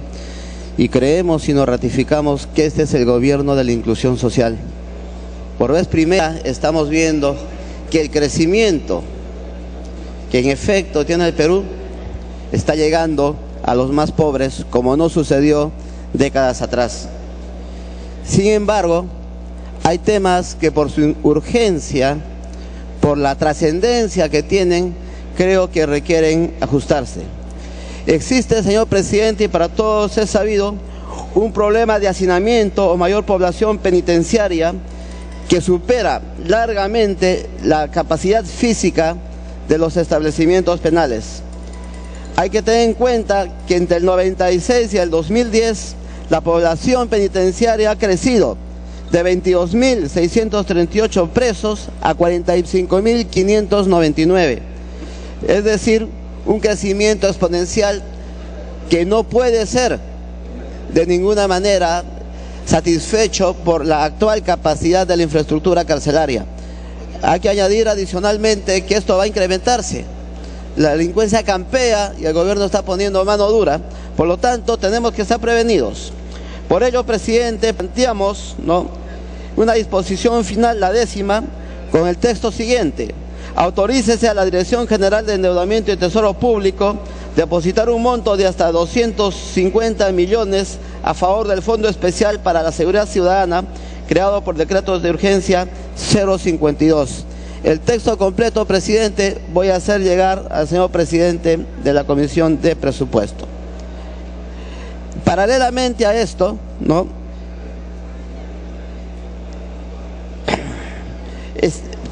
y creemos y nos ratificamos que este es el gobierno de la inclusión social. Por vez primera estamos viendo que el crecimiento que en efecto tiene el Perú está llegando a los más pobres, como no sucedió décadas atrás. Sin embargo, hay temas que por su urgencia, por la trascendencia que tienen, creo que requieren ajustarse. Existe, señor presidente, y para todos es sabido, un problema de hacinamiento o mayor población penitenciaria que supera largamente la capacidad física de los establecimientos penales. Hay que tener en cuenta que entre el 96 y el 2010 la población penitenciaria ha crecido de 22.638 presos a 45.599. Es decir, un crecimiento exponencial que no puede ser de ninguna manera satisfecho por la actual capacidad de la infraestructura carcelaria. Hay que añadir adicionalmente que esto va a incrementarse. La delincuencia campea y el gobierno está poniendo mano dura, por lo tanto tenemos que estar prevenidos. Por ello, presidente, planteamos una disposición final, la 10ª, con el texto siguiente: autorícese a la Dirección General de Endeudamiento y Tesoro Público depositar un monto de hasta 250 millones a favor del Fondo Especial para la Seguridad Ciudadana, creado por decretos de urgencia 052. El texto completo, presidente, voy a hacer llegar al señor presidente de la Comisión de Presupuesto. Paralelamente a esto, ¿no?,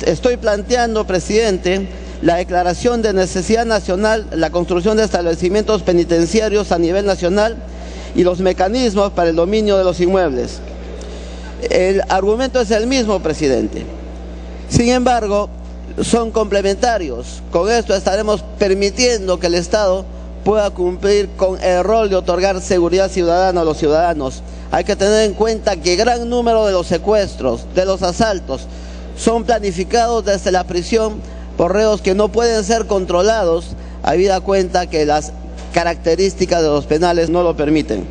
estoy planteando, presidente, la declaración de necesidad nacional, la construcción de establecimientos penitenciarios a nivel nacional y los mecanismos para el dominio de los inmuebles. El argumento es el mismo, presidente. Sin embargo, son complementarios. Con esto estaremos permitiendo que el Estado pueda cumplir con el rol de otorgar seguridad ciudadana a los ciudadanos. Hay que tener en cuenta que gran número de los secuestros, de los asaltos, son planificados desde la prisión por reos que no pueden ser controlados, habida cuenta que las características de los penales no lo permiten.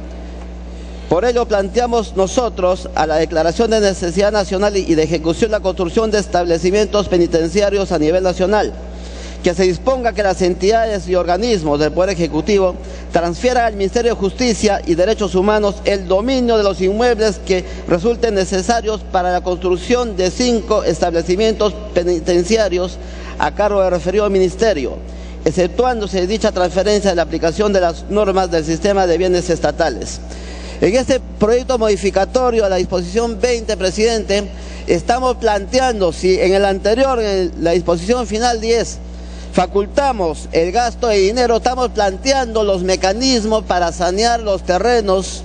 Por ello planteamos nosotros a la declaración de necesidad nacional y de ejecución la construcción de establecimientos penitenciarios a nivel nacional, que se disponga que las entidades y organismos del Poder Ejecutivo transfieran al Ministerio de Justicia y Derechos Humanos el dominio de los inmuebles que resulten necesarios para la construcción de 5 establecimientos penitenciarios a cargo del referido ministerio, exceptuándose dicha transferencia de la aplicación de las normas del sistema de bienes estatales. En este proyecto modificatorio a la disposición 20, presidente, estamos planteando, si en el anterior, en la disposición final 10, facultamos el gasto de dinero, estamos planteando los mecanismos para sanear los terrenos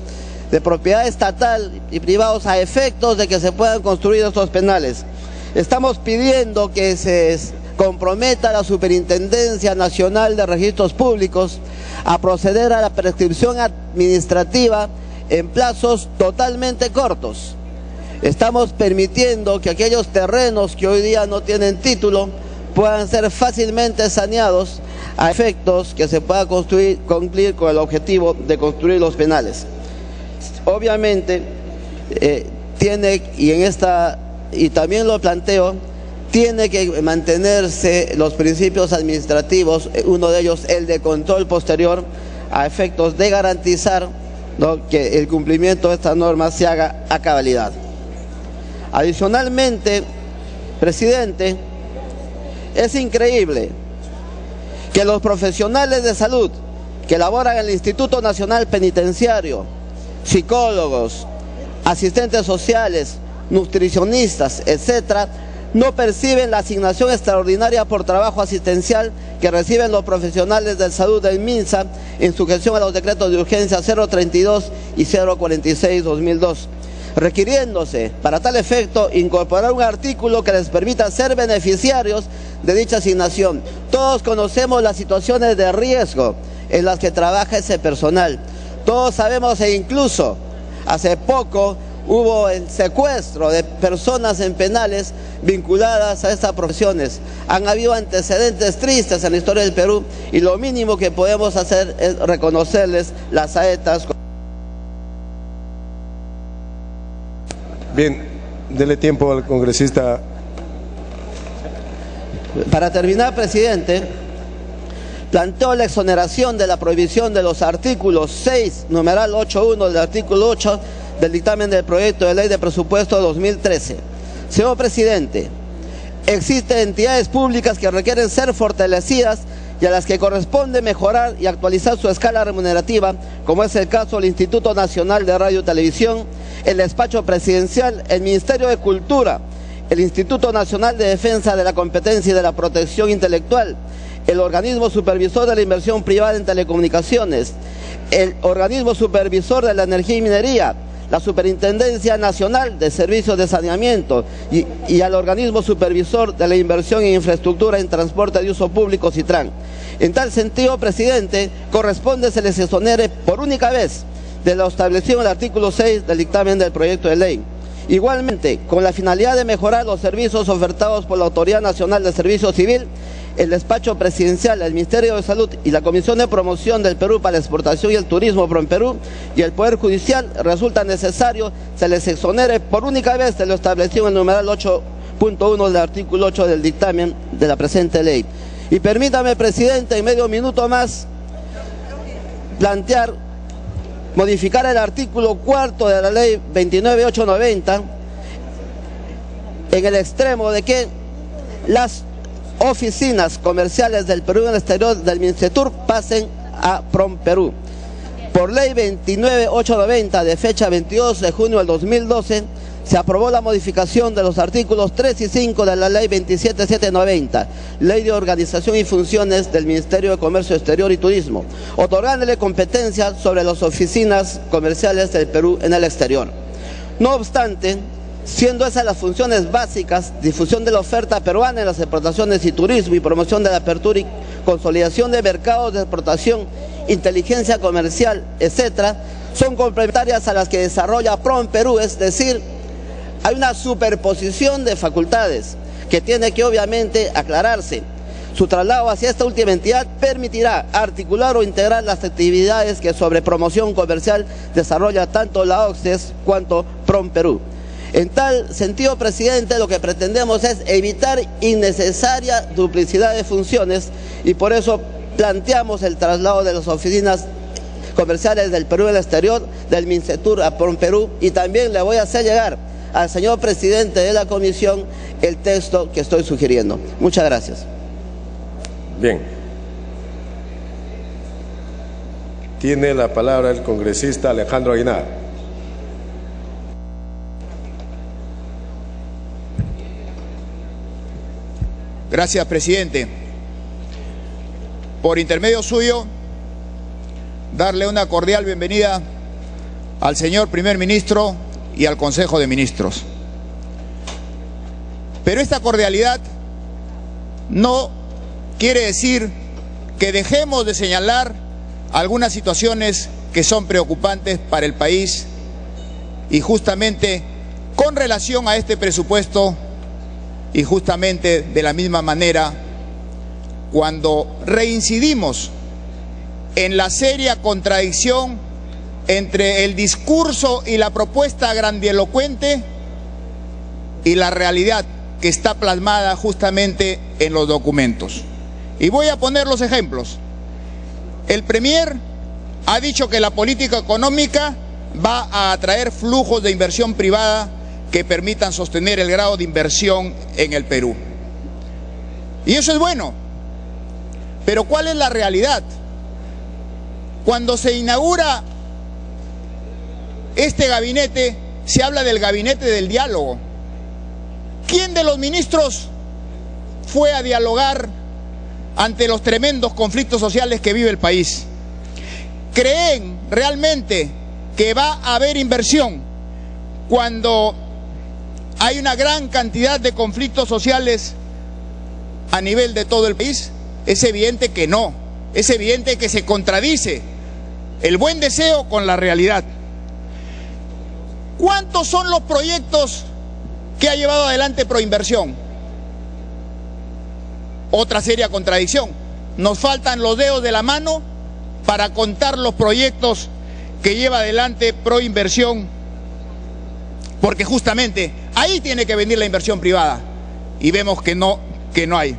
de propiedad estatal y privados a efectos de que se puedan construir estos penales. Estamos pidiendo que se comprometa la Superintendencia Nacional de Registros Públicos a proceder a la prescripción administrativa en plazos totalmente cortos. Estamos permitiendo que aquellos terrenos que hoy día no tienen título puedan ser fácilmente saneados a efectos que se pueda cumplir con el objetivo de construir los penales. Obviamente y también lo planteo, tiene que mantenerse los principios administrativos, uno de ellos el de control posterior, a efectos de garantizar, ¿no?, que el cumplimiento de estas normas se haga a cabalidad. Adicionalmente, presidente, es increíble que los profesionales de salud que laboran en el Instituto Nacional Penitenciario, psicólogos, asistentes sociales, nutricionistas, etcétera, no perciben la asignación extraordinaria por trabajo asistencial que reciben los profesionales de salud del MINSA en sujeción a los decretos de urgencia 032 y 046/2002, requiriéndose para tal efecto incorporar un artículo que les permita ser beneficiarios de dicha asignación. Todos conocemos las situaciones de riesgo en las que trabaja ese personal. Todos sabemos, e incluso hace poco hubo el secuestro de personas en penales vinculadas a estas profesiones. Han habido antecedentes tristes en la historia del Perú y lo mínimo que podemos hacer es reconocerles las saetas. Bien, dele tiempo al congresista. Para terminar, presidente, planteo la exoneración de la prohibición de los artículos 6, numeral 8.1 del artículo 8 del dictamen del proyecto de ley de presupuesto de 2013. Señor presidente, existen entidades públicas que requieren ser fortalecidas y a las que corresponde mejorar y actualizar su escala remunerativa, como es el caso del Instituto Nacional de Radio y Televisión, el Despacho Presidencial, el Ministerio de Cultura, el Instituto Nacional de Defensa de la Competencia y de la Protección Intelectual, el Organismo Supervisor de la Inversión Privada en Telecomunicaciones, el Organismo Supervisor de la Energía y Minería, la Superintendencia Nacional de Servicios de Saneamiento y al Organismo Supervisor de la Inversión en Infraestructura en Transporte de Uso Público, CITRAN. En tal sentido, presidente, corresponde se les exonere por única vez de lo establecido en el artículo 6 del dictamen del proyecto de ley. Igualmente, con la finalidad de mejorar los servicios ofertados por la Autoridad Nacional de Servicio Civil, el Despacho Presidencial, el Ministerio de Salud y la Comisión de Promoción del Perú para la Exportación y el Turismo PROMPERÚ y el Poder Judicial, resulta necesario se les exonere por única vez de lo establecido en el numeral 8.1 del artículo 8 del dictamen de la presente ley. Y permítame, presidente, en medio minuto más, plantear modificar el artículo 4 de la ley 29.890 en el extremo de que las oficinas comerciales del Perú en el exterior del MINCETUR pasen a PROMPERÚ. Por ley 29890 de fecha 22 de junio del 2012, se aprobó la modificación de los artículos 3 y 5 de la ley 27790, Ley de Organización y Funciones del Ministerio de Comercio Exterior y Turismo, otorgándole competencia sobre las oficinas comerciales del Perú en el exterior. No obstante, siendo esas las funciones básicas, difusión de la oferta peruana en las exportaciones y turismo y promoción de la apertura y consolidación de mercados de exportación, inteligencia comercial, etc., son complementarias a las que desarrolla PROMPERÚ, es decir, hay una superposición de facultades que tiene que obviamente aclararse. Su traslado hacia esta última entidad permitirá articular o integrar las actividades que sobre promoción comercial desarrolla tanto la OCDE cuanto PROMPERÚ. En tal sentido, presidente, lo que pretendemos es evitar innecesaria duplicidad de funciones y por eso planteamos el traslado de las oficinas comerciales del Perú en el exterior, del MINCETUR a PROMPERÚ, y también le voy a hacer llegar al señor presidente de la comisión el texto que estoy sugiriendo. Muchas gracias. Bien. Tiene la palabra el congresista Alejandro Aguinar. Gracias, presidente. Por intermedio suyo, darle una cordial bienvenida al señor primer ministro y al Consejo de Ministros. Pero esta cordialidad no quiere decir que dejemos de señalar algunas situaciones que son preocupantes para el país y justamente con relación a este presupuesto y justamente de la misma manera cuando reincidimos en la seria contradicción entre el discurso y la propuesta grandilocuente y la realidad que está plasmada justamente en los documentos. Y voy a poner los ejemplos. El Premier ha dicho que la política económica va a atraer flujos de inversión privada que permitan sostener el grado de inversión en el Perú. Y eso es bueno. Pero ¿cuál es la realidad? Cuando se inaugura este gabinete, se habla del gabinete del diálogo. ¿Quién de los ministros fue a dialogar ante los tremendos conflictos sociales que vive el país? ¿Creen realmente que va a haber inversión cuando hay una gran cantidad de conflictos sociales a nivel de todo el país? Es evidente que no. Es evidente que se contradice el buen deseo con la realidad. ¿Cuántos son los proyectos que ha llevado adelante Proinversión? Otra seria contradicción. Nos faltan los dedos de la mano para contar los proyectos que lleva adelante Proinversión, porque justamente ahí tiene que venir la inversión privada y vemos que no hay.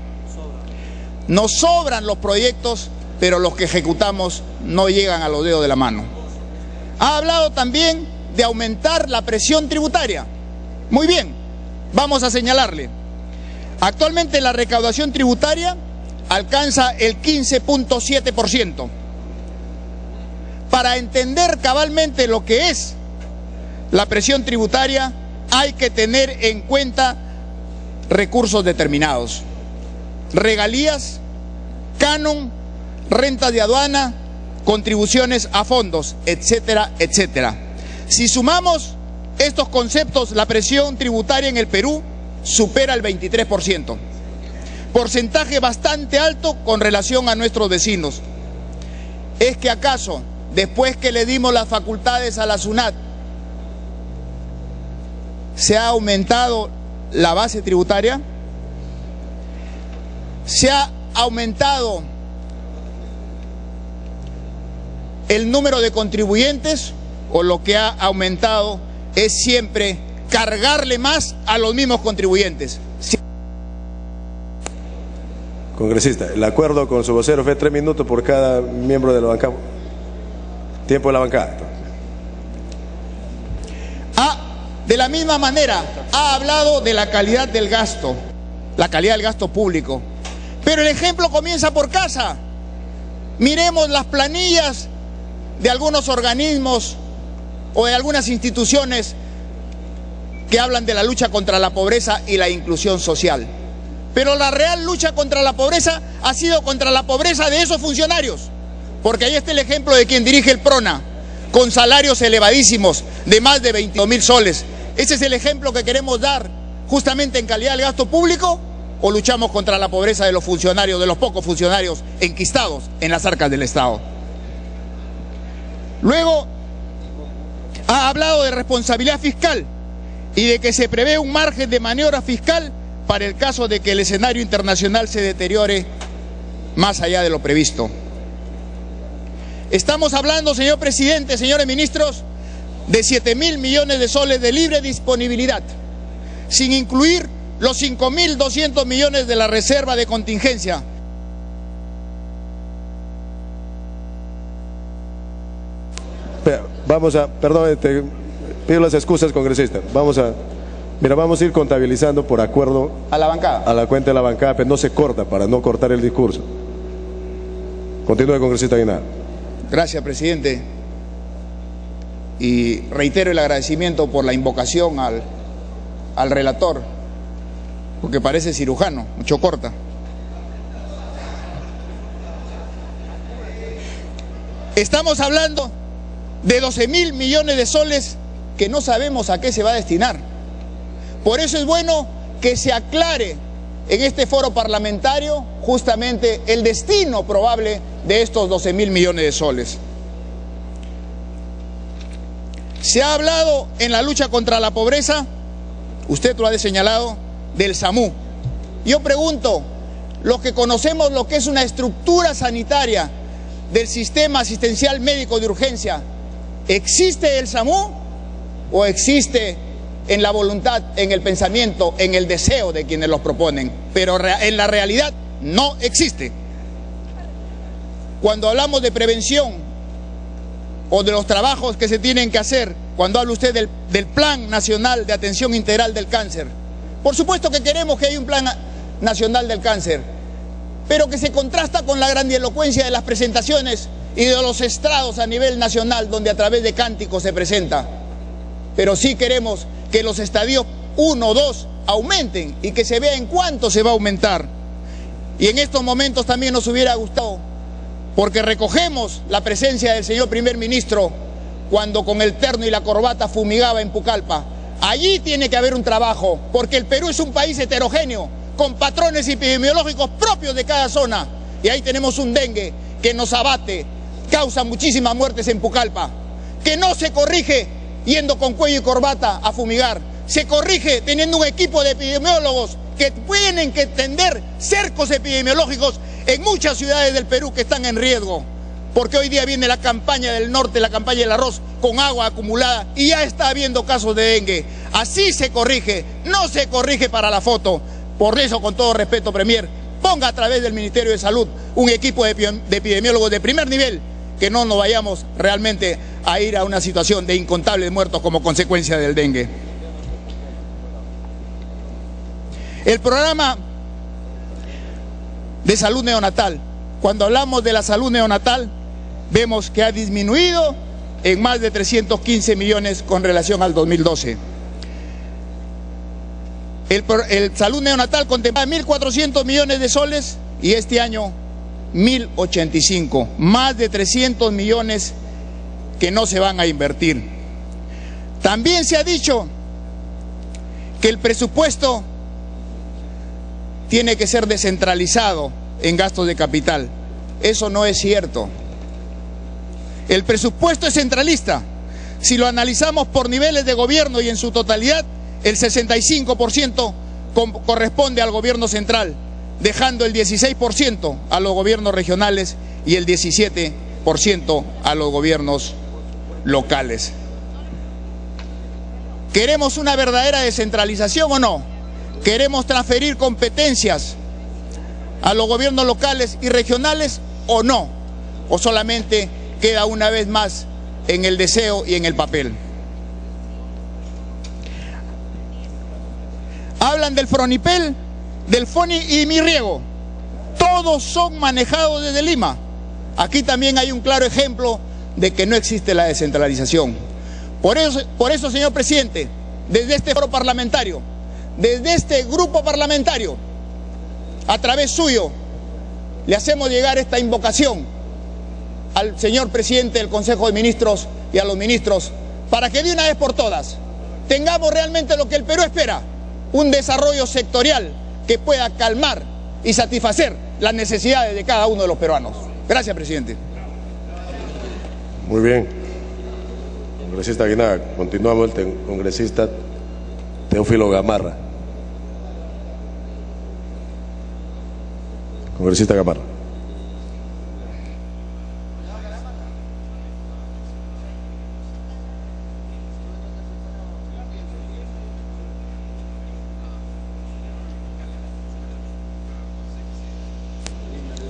Nos sobran los proyectos, pero los que ejecutamos no llegan a los dedos de la mano. Ha hablado también de aumentar la presión tributaria. Muy bien, vamos a señalarle. Actualmente la recaudación tributaria alcanza el 15.7%. Para entender cabalmente lo que es la presión tributaria, hay que tener en cuenta recursos determinados: regalías, canon, rentas de aduana, contribuciones a fondos, etcétera, etcétera. Si sumamos estos conceptos, la presión tributaria en el Perú supera el 23%, porcentaje bastante alto con relación a nuestros vecinos. ¿Es que acaso, después que le dimos las facultades a la SUNAT, se ha aumentado la base tributaria? ¿Se ha aumentado el número de contribuyentes, o lo que ha aumentado es siempre cargarle más a los mismos contribuyentes? Congresista, el acuerdo con su vocero fue 3 minutos por cada miembro de la bancada. Tiempo de la bancada. De la misma manera, ha hablado de la calidad del gasto, la calidad del gasto público. Pero el ejemplo comienza por casa. Miremos las planillas de algunos organismos o de algunas instituciones que hablan de la lucha contra la pobreza y la inclusión social. Pero la real lucha contra la pobreza ha sido contra la pobreza de esos funcionarios, porque ahí está el ejemplo de quien dirige el PRONA, con salarios elevadísimos de más de 22.000 soles. Ese es el ejemplo que queremos dar justamente en calidad del gasto público, o luchamos contra la pobreza de los funcionarios, de los pocos funcionarios enquistados en las arcas del Estado. Luego ha hablado de responsabilidad fiscal y de que se prevé un margen de maniobra fiscal para el caso de que el escenario internacional se deteriore más allá de lo previsto. Estamos hablando, señor presidente, señores ministros, de 7.000 millones de soles de libre disponibilidad, sin incluir los 5.200 millones de la reserva de contingencia. Vamos a, perdón, pido las excusas, congresista. Vamos a ir contabilizando por acuerdo a la bancada, a la cuenta de la bancada, pero no se corta para no cortar el discurso. Continúe, congresista Aguinaldo. Gracias, presidente. Y reitero el agradecimiento por la invocación al relator, porque parece cirujano, mucho corta. Estamos hablando de 12.000 millones de soles que no sabemos a qué se va a destinar. Por eso es bueno que se aclare en este foro parlamentario justamente el destino probable de estos 12.000 millones de soles. Se ha hablado en la lucha contra la pobreza, usted lo ha señalado, del SAMU. Yo pregunto, los que conocemos lo que es una estructura sanitaria del sistema asistencial médico de urgencia, ¿existe el SAMU o existe en la voluntad, en el pensamiento, en el deseo de quienes los proponen? Pero en la realidad no existe. Cuando hablamos de prevención o de los trabajos que se tienen que hacer, cuando habla usted del Plan Nacional de Atención Integral del Cáncer, por supuesto que queremos que haya un Plan Nacional del Cáncer, pero que se contrasta con la grandilocuencia de las presentaciones y de los estrados a nivel nacional, donde a través de cánticos se presenta. Pero sí queremos que los estadios 1 o 2 aumenten y que se vea en cuánto se va a aumentar. Y en estos momentos también nos hubiera gustado, porque recogemos la presencia del señor primer ministro cuando con el terno y la corbata fumigaba en Pucallpa. Allí tiene que haber un trabajo, porque el Perú es un país heterogéneo, con patrones epidemiológicos propios de cada zona. Y ahí tenemos un dengue que nos abate, causa muchísimas muertes en Pucallpa, que no se corrige yendo con cuello y corbata a fumigar, se corrige teniendo un equipo de epidemiólogos que tienen que tender cercos epidemiológicos en muchas ciudades del Perú que están en riesgo, porque hoy día viene la campaña del norte, la campaña del arroz, con agua acumulada y ya está habiendo casos de dengue. Así se corrige, no se corrige para la foto. Por eso, con todo respeto, Premier, ponga a través del Ministerio de Salud un equipo de epidemiólogos de primer nivel, que no nos vayamos realmente a ir a una situación de incontables muertos como consecuencia del dengue. El programa de salud neonatal, cuando hablamos de la salud neonatal, vemos que ha disminuido en más de 315 millones con relación al 2012. El salud neonatal contemplaba 1.400 millones de soles y este año 1.085, más de 300 millones que no se van a invertir. También se ha dicho que el presupuesto tiene que ser descentralizado en gastos de capital. Eso no es cierto. El presupuesto es centralista. Si lo analizamos por niveles de gobierno y en su totalidad, el 65% corresponde al gobierno central, dejando el 16% a los gobiernos regionales y el 17% a los gobiernos locales. ¿Queremos una verdadera descentralización o no? ¿Queremos transferir competencias a los gobiernos locales y regionales o no? ¿O solamente queda una vez más en el deseo y en el papel? Hablan del Fronipel, del FONI y Mi Riego. Todos son manejados desde Lima. Aquí también hay un claro ejemplo de que no existe la descentralización. Por eso, señor presidente, desde este foro parlamentario, desde este grupo parlamentario, a través suyo, le hacemos llegar esta invocación al señor presidente del Consejo de Ministros y a los ministros, para que de una vez por todas tengamos realmente lo que el Perú espera, un desarrollo sectorial que pueda calmar y satisfacer las necesidades de cada uno de los peruanos. Gracias, presidente. Muy bien. Congresista Aguinaga, continuamos el congresista Teófilo Gamarra. Congresista Gamarra.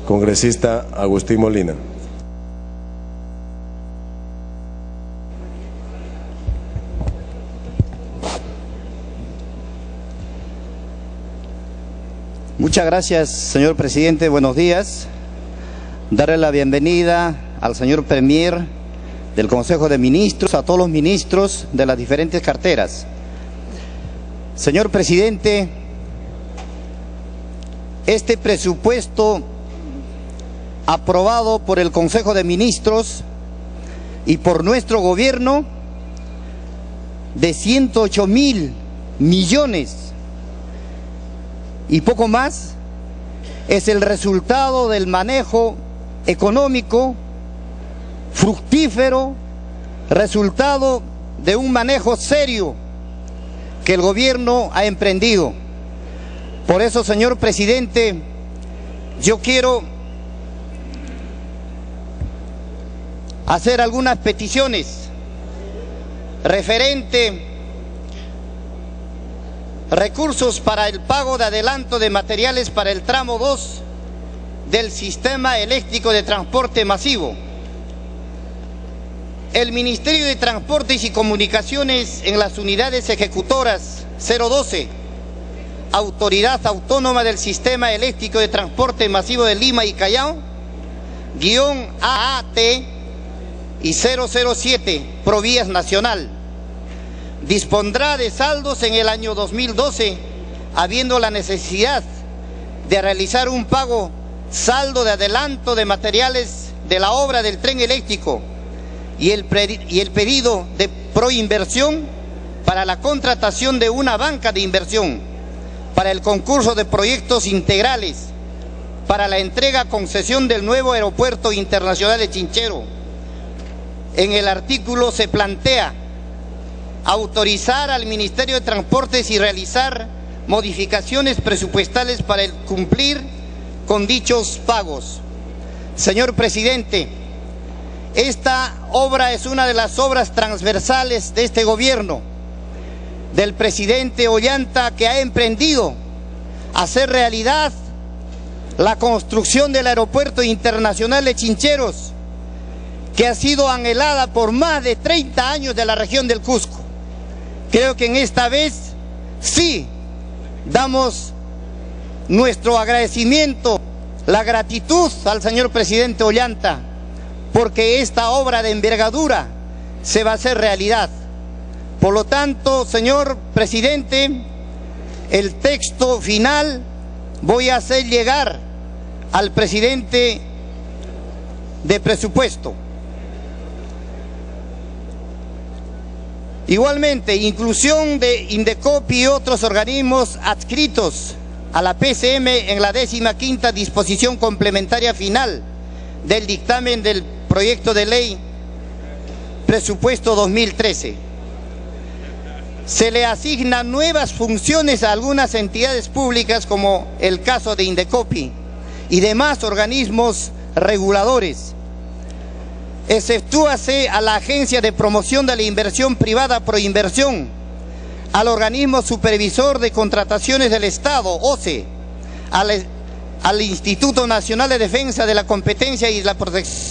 Congresista Agustín Molina. Muchas gracias, señor presidente. Buenos días. Darle la bienvenida al señor Premier del Consejo de Ministros, a todos los ministros de las diferentes carteras. Señor presidente, este presupuesto aprobado por el Consejo de Ministros y por nuestro gobierno de 108.000 millones y poco más, es el resultado del manejo económico fructífero, resultado de un manejo serio que el gobierno ha emprendido. Por eso, señor presidente, yo quiero hacer algunas peticiones referente recursos para el pago de adelanto de materiales para el tramo 2 del sistema eléctrico de transporte masivo. El Ministerio de Transportes y Comunicaciones, en las unidades ejecutoras 012, Autoridad Autónoma del Sistema Eléctrico de Transporte Masivo de Lima y Callao, _AAT y 007, Provías Nacional, dispondrá de saldos en el año 2012, habiendo la necesidad de realizar un pago saldo de adelanto de materiales de la obra del tren eléctrico y el pedido de proinversión para la contratación de una banca de inversión para el concurso de proyectos integrales para la entrega concesión del nuevo aeropuerto internacional de Chinchero. En el artículo se plantea autorizar al Ministerio de Transportes y realizar modificaciones presupuestales para cumplir con dichos pagos. Señor presidente, esta obra es una de las obras transversales de este gobierno, del presidente Ollanta, que ha emprendido hacer realidad la construcción del aeropuerto internacional de Chincheros, que ha sido anhelada por más de 30 años de la región del Cusco. Creo que en esta vez sí damos nuestro agradecimiento, la gratitud al señor presidente Ollanta, porque esta obra de envergadura se va a hacer realidad. Por lo tanto, señor presidente, el texto final voy a hacer llegar al presidente de presupuesto. Igualmente, inclusión de Indecopi y otros organismos adscritos a la PCM en la 15ª disposición complementaria final del dictamen del proyecto de ley presupuesto 2013. Se le asignan nuevas funciones a algunas entidades públicas, como el caso de Indecopi y demás organismos reguladores. Exceptúase a la Agencia de Promoción de la Inversión Privada Proinversión, al Organismo Supervisor de Contrataciones del Estado, OCE, al Instituto Nacional de Defensa de la Competencia y la Protección